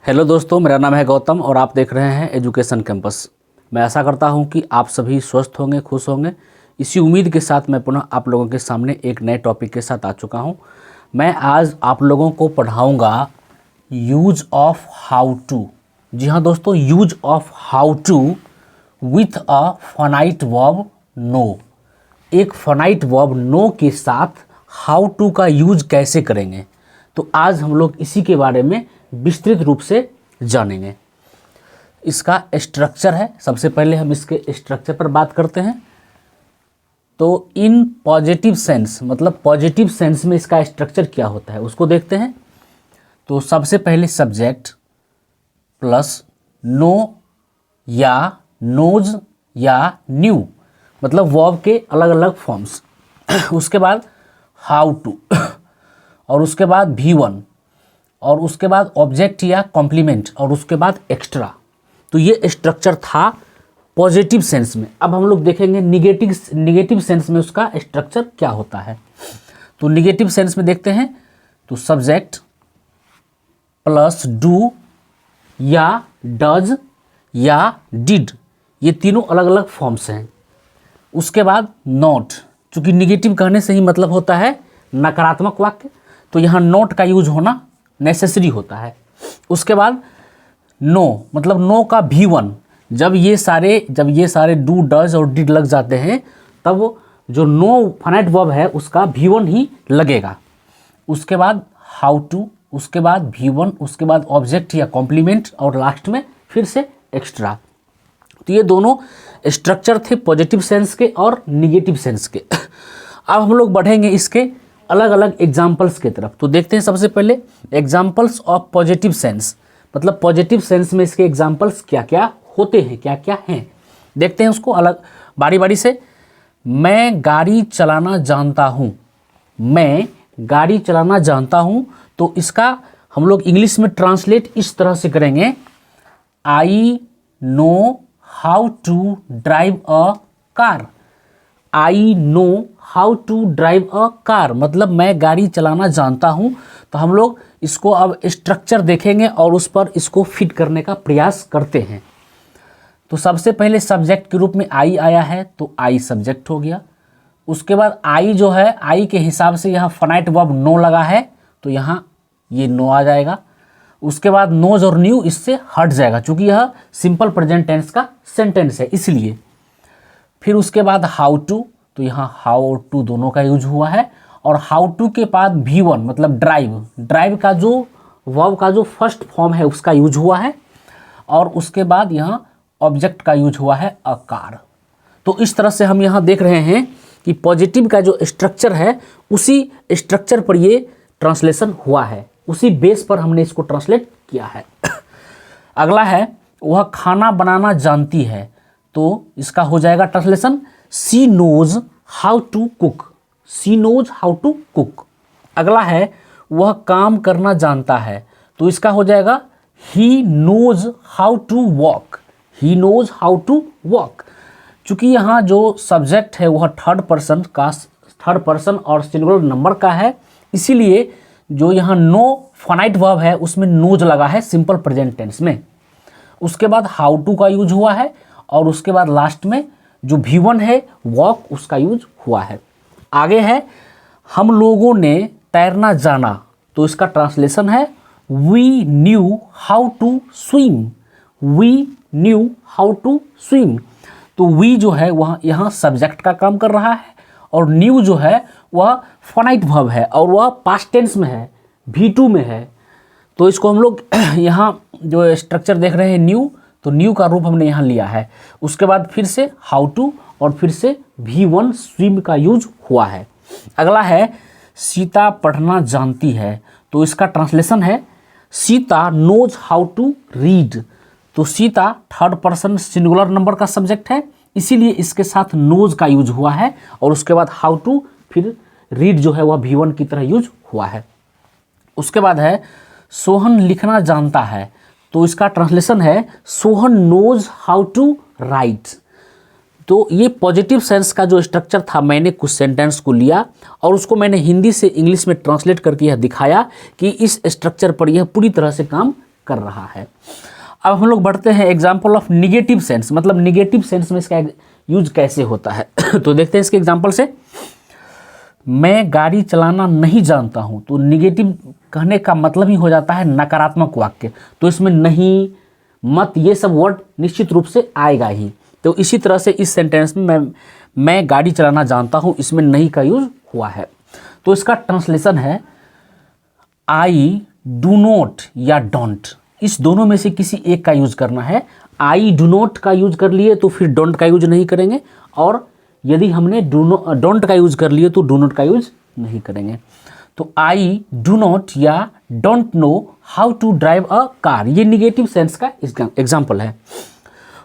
Hello दोस्तों, मेरा नाम है गौतम और आप देख रहे हैं एजुकेशन कैंपस। मैं आशा करता हूं कि आप सभी स्वस्थ होंगे, खुश होंगे। इसी उम्मीद के साथ मैं पुनः आप लोगों के सामने एक नए टॉपिक के साथ आ चुका हूं। मैं आज आप लोगों को पढ़ाऊंगा यूज ऑफ हाउ टू। जी हाँ दोस्तों, use of how to with a finite verb know. एक फाइनाइट वर्ब नो के साथ हाउ टू का यूज कैसे करेंगे, तो आज हम लोग इसी के बारे में विस्तृत रूप से जानेंगे। इसका स्ट्रक्चर है, सबसे पहले हम इसके स्ट्रक्चर पर बात करते हैं। तो इन पॉजिटिव सेंस, मतलब पॉजिटिव सेंस में इसका स्ट्रक्चर क्या होता है उसको देखते हैं। तो सबसे पहले सब्जेक्ट प्लस नो या नोज या न्यू, मतलब वर्ब के अलग अलग फॉर्म्स। उसके बाद हाउ टू और उसके बाद V1 और उसके बाद ऑब्जेक्ट या कॉम्प्लीमेंट और उसके बाद एक्स्ट्रा। तो ये स्ट्रक्चर था पॉजिटिव सेंस में। अब हम लोग देखेंगे निगेटिव सेंस में उसका स्ट्रक्चर क्या होता है। तो निगेटिव सेंस में देखते हैं तो सब्जेक्ट प्लस डू या डज या डिड, ये तीनों अलग अलग फॉर्म्स हैं। उसके बाद नॉट, चूँकि निगेटिव कहने से ही मतलब होता है नकारात्मक वाक्य, तो यहाँ नॉट का यूज होना नेसेसरी होता है। उसके बाद नो, मतलब नो का V1, जब ये सारे डू डज और डिड लग जाते हैं तब जो नो फाइनाइट वर्ब है उसका V1 ही लगेगा। उसके बाद हाउ टू, उसके बाद V1, उसके बाद ऑब्जेक्ट या कॉम्प्लीमेंट और लास्ट में फिर से एक्स्ट्रा। तो ये दोनों स्ट्रक्चर थे पॉजिटिव सेंस के और निगेटिव सेंस के। अब हम लोग बढ़ेंगे इसके अलग अलग एग्जाम्पल्स की तरफ। तो देखते हैं सबसे पहले एग्जाम्पल्स ऑफ पॉजिटिव सेंस, मतलब पॉजिटिव सेंस में इसके एग्जाम्पल्स क्या क्या होते हैं, क्या क्या हैं। देखते हैं उसको अलग बारी बारी से। मैं गाड़ी चलाना जानता हूँ, मैं गाड़ी चलाना जानता हूँ, तो इसका हम लोग इंग्लिश में ट्रांसलेट इस तरह से करेंगे, I know how to drive a car. I know how to drive a car, मतलब मैं गाड़ी चलाना जानता हूँ। तो हम लोग इसको अब स्ट्रक्चर देखेंगे और उस पर इसको फिट करने का प्रयास करते हैं। तो सबसे पहले सब्जेक्ट के रूप में आई आया है, तो आई सब्जेक्ट हो गया। उसके बाद आई जो है, आई के हिसाब से यहाँ फाइनाइट वर्ब नो लगा है, तो यहाँ ये नो आ जाएगा। उसके बाद नोज और न्यू इससे हट जाएगा, चूँकि यह सिंपल प्रेजेंट टेंस का सेंटेंस है इसलिए। फिर उसके बाद हाउ टू, तो यहाँ हाउ और टू दोनों का यूज हुआ है। और हाउ टू के बाद V1, मतलब ड्राइव का जो वर्ब का जो फर्स्ट फॉर्म है उसका यूज हुआ है। और उसके बाद यहाँ ऑब्जेक्ट का यूज हुआ है अ कार। तो इस तरह से हम यहाँ देख रहे हैं कि पॉजिटिव का जो स्ट्रक्चर है उसी स्ट्रक्चर पर ये ट्रांसलेशन हुआ है, उसी बेस पर हमने इसको ट्रांसलेट किया है। अगला है वह खाना बनाना जानती है, तो इसका हो जाएगा translation she knows how to cook, she knows how to cook. अगला है वह काम करना जानता है, तो इसका हो जाएगा he knows how to walk, he knows how to walk. चूँकि यहाँ जो सब्जेक्ट है वह थर्ड पर्सन और सिंगुलर नंबर का है, इसीलिए जो यहाँ नो फाइनाइट वर्ब है उसमें नोज लगा है सिंपल प्रेजेंट टेंस में। उसके बाद हाउ टू का यूज हुआ है और उसके बाद लास्ट में जो V1 है वॉक, उसका यूज हुआ है। आगे है हम लोगों ने तैरना जाना, तो इसका ट्रांसलेशन है we knew how to swim, we knew how to swim. तो वी जो है वह यहाँ सब्जेक्ट का काम कर रहा है और न्यू जो है वह फाइनाइट वर्ब है और वह पास्ट टेंस में है, V2 में है। तो इसको हम लोग यहाँ जो स्ट्रक्चर देख रहे हैं न्यू, तो न्यू का रूप हमने यहाँ लिया है। उसके बाद फिर से हाउ टू और फिर से V1 स्विम का यूज हुआ है। अगला है सीता पढ़ना जानती है, तो इसका ट्रांसलेशन है Sita knows how to read. तो Sita third person singular number का सब्जेक्ट है, इसीलिए इसके साथ नोज का यूज हुआ है और उसके बाद हाउ टू, फिर रीड जो है वह V1 की तरह यूज हुआ है। उसके बाद है सोहन लिखना जानता है, तो इसका ट्रांसलेशन है Sohan knows how to write. तो ये पॉजिटिव सेंस का जो स्ट्रक्चर था, मैंने कुछ सेंटेंस को लिया और उसको मैंने हिंदी से इंग्लिश में ट्रांसलेट करके यह दिखाया कि इस स्ट्रक्चर पर यह पूरी तरह से काम कर रहा है। अब हम लोग बढ़ते हैं एग्जाम्पल ऑफ निगेटिव सेंस, मतलब निगेटिव सेंस में इसका यूज कैसे होता है। तो देखते हैं इसके एग्जाम्पल से। मैं गाड़ी चलाना नहीं जानता हूँ, तो निगेटिव कहने का मतलब ही हो जाता है नकारात्मक वाक्य। तो इसमें नहीं, मत, ये सब वर्ड निश्चित रूप से आएगा ही। तो इसी तरह से इस सेंटेंस में मैं गाड़ी चलाना जानता हूँ, इसमें नहीं का यूज हुआ है। तो इसका ट्रांसलेशन है आई डू नॉट या डोंट, इस दोनों में से किसी एक का यूज करना है। आई डू नॉट का यूज कर लिए तो फिर डोंट का यूज नहीं करेंगे, और यदि हमने डोंट का यूज कर लिए तो डू नॉट का यूज नहीं करेंगे। तो आई डू नॉट या don't know how to drive a car, ये निगेटिव सेंस का एग्जाम्पल है।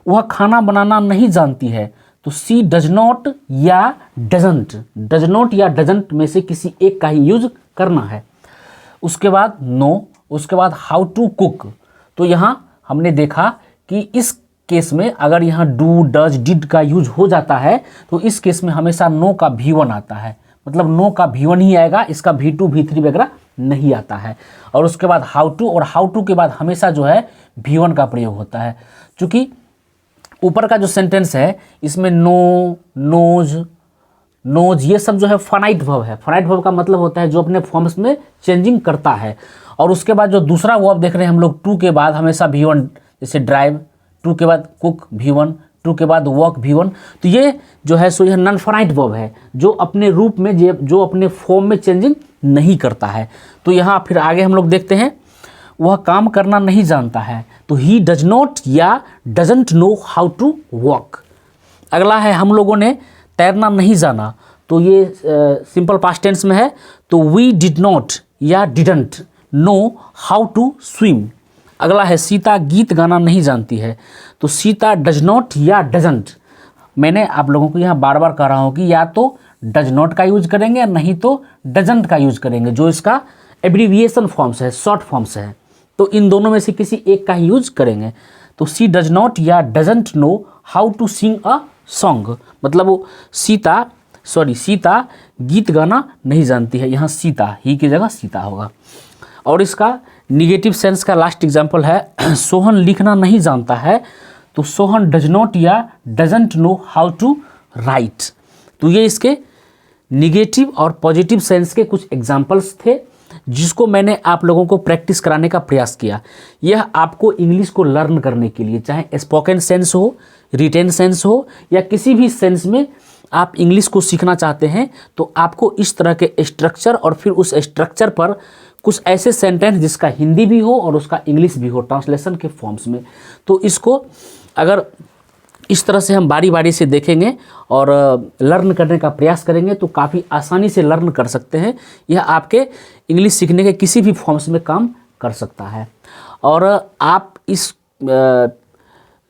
वह खाना बनाना नहीं जानती है, तो सी डज नॉट या डजंट, डज नॉट या डजंट में से किसी एक का ही यूज करना है। उसके बाद नो, उसके बाद हाउ टू कुक। तो यहाँ हमने देखा कि इस केस में अगर यहाँ डू, डज, डिड का यूज हो जाता है तो इस केस में हमेशा नो का V1 आता है, मतलब नो का V1 ही आएगा, इसका V2, V3 वगैरह नहीं आता है। और उसके बाद हाउ टू, और हाउ टू के बाद हमेशा जो है V1 का प्रयोग होता है। चूँकि ऊपर का जो सेंटेंस है इसमें नो, नोज, नोज, ये सब जो है फाइनाइट वर्ब है। फाइनाइट वर्ब का मतलब होता है जो अपने फॉर्म्स में चेंजिंग करता है। और उसके बाद जो दूसरा वर्ब देख रहे हैं हम लोग, टू के बाद हमेशा V1, जैसे ड्राइव, टू के बाद कुक V1, टू के बाद वर्क V1। तो ये जो है सो यह नॉन फाइनाइट वर्ब है, जो अपने रूप में, जो अपने फॉर्म में चेंजिंग नहीं करता है। तो यहाँ फिर आगे हम लोग देखते हैं, वह काम करना नहीं जानता है, तो ही डज नॉट या doesn't know how to walk. अगला है, हम लोगों ने तैरना नहीं जाना, तो ये सिंपल पास्ट टेंस में है, तो वी डिड नॉट या didn't know how to swim. अगला है, सीता गीत गाना नहीं जानती है, तो सीता डज नॉट या डजंट। मैंने आप लोगों को यहाँ बार बार कह रहा हूँ कि या तो डज नॉट का यूज करेंगे, नहीं तो डजंट का यूज करेंगे, जो इसका एब्रीविएशन फॉर्म्स है, शॉर्ट फॉर्म्स है। तो इन दोनों में से किसी एक का ही यूज करेंगे। तो सी डज नॉट या doesn't know how to sing a song, मतलब वो सीता गीत गाना नहीं जानती है, यहाँ सीता, ही की जगह सीता होगा। और इसका निगेटिव सेंस का लास्ट एग्जाम्पल है, सोहन लिखना नहीं जानता है, तो सोहन डज नॉट या doesn't know how to write. तो ये इसके निगेटिव और पॉजिटिव सेंस के कुछ एग्जाम्पल्स थे, जिसको मैंने आप लोगों को प्रैक्टिस कराने का प्रयास किया। यह आपको इंग्लिश को लर्न करने के लिए, चाहे स्पोकन सेंस हो, रिटेन सेंस हो, या किसी भी सेंस में आप इंग्लिश को सीखना चाहते हैं, तो आपको इस तरह के स्ट्रक्चर और फिर उस स्ट्रक्चर पर कुछ ऐसे सेंटेंस जिसका हिंदी भी हो और उसका इंग्लिश भी हो, ट्रांसलेशन के फॉर्म्स में। तो इसको अगर इस तरह से हम बारी बारी से देखेंगे और लर्न करने का प्रयास करेंगे तो काफ़ी आसानी से लर्न कर सकते हैं। यह आपके इंग्लिश सीखने के किसी भी फॉर्म्स में काम कर सकता है। और आप इस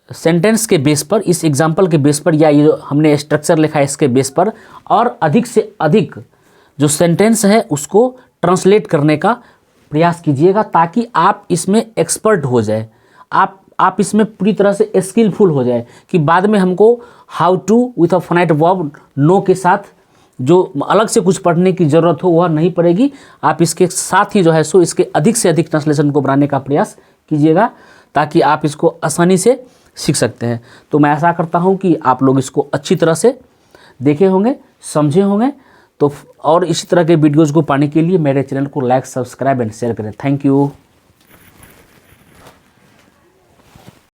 सेंटेंस के बेस पर, इस एग्जाम्पल के बेस पर, या ये जो हमने स्ट्रक्चर लिखा है इसके बेस पर, और अधिक से अधिक जो सेंटेंस है उसको ट्रांसलेट करने का प्रयास कीजिएगा, ताकि आप इसमें एक्सपर्ट हो जाए, आप इसमें पूरी तरह से स्किलफुल हो जाए, कि बाद में हमको how to with a finite verb know के साथ जो अलग से कुछ पढ़ने की ज़रूरत हो वह नहीं पड़ेगी। आप इसके साथ ही जो है सो इसके अधिक से अधिक ट्रांसलेशन को बनाने का प्रयास कीजिएगा, ताकि आप इसको आसानी से सीख सकते हैं। तो मैं आशा करता हूं कि आप लोग इसको अच्छी तरह से देखे होंगे, समझे होंगे। तो और इसी तरह के वीडियोज़ को पाने के लिए मेरे चैनल को लाइक, सब्सक्राइब एंड शेयर करें। Thank you.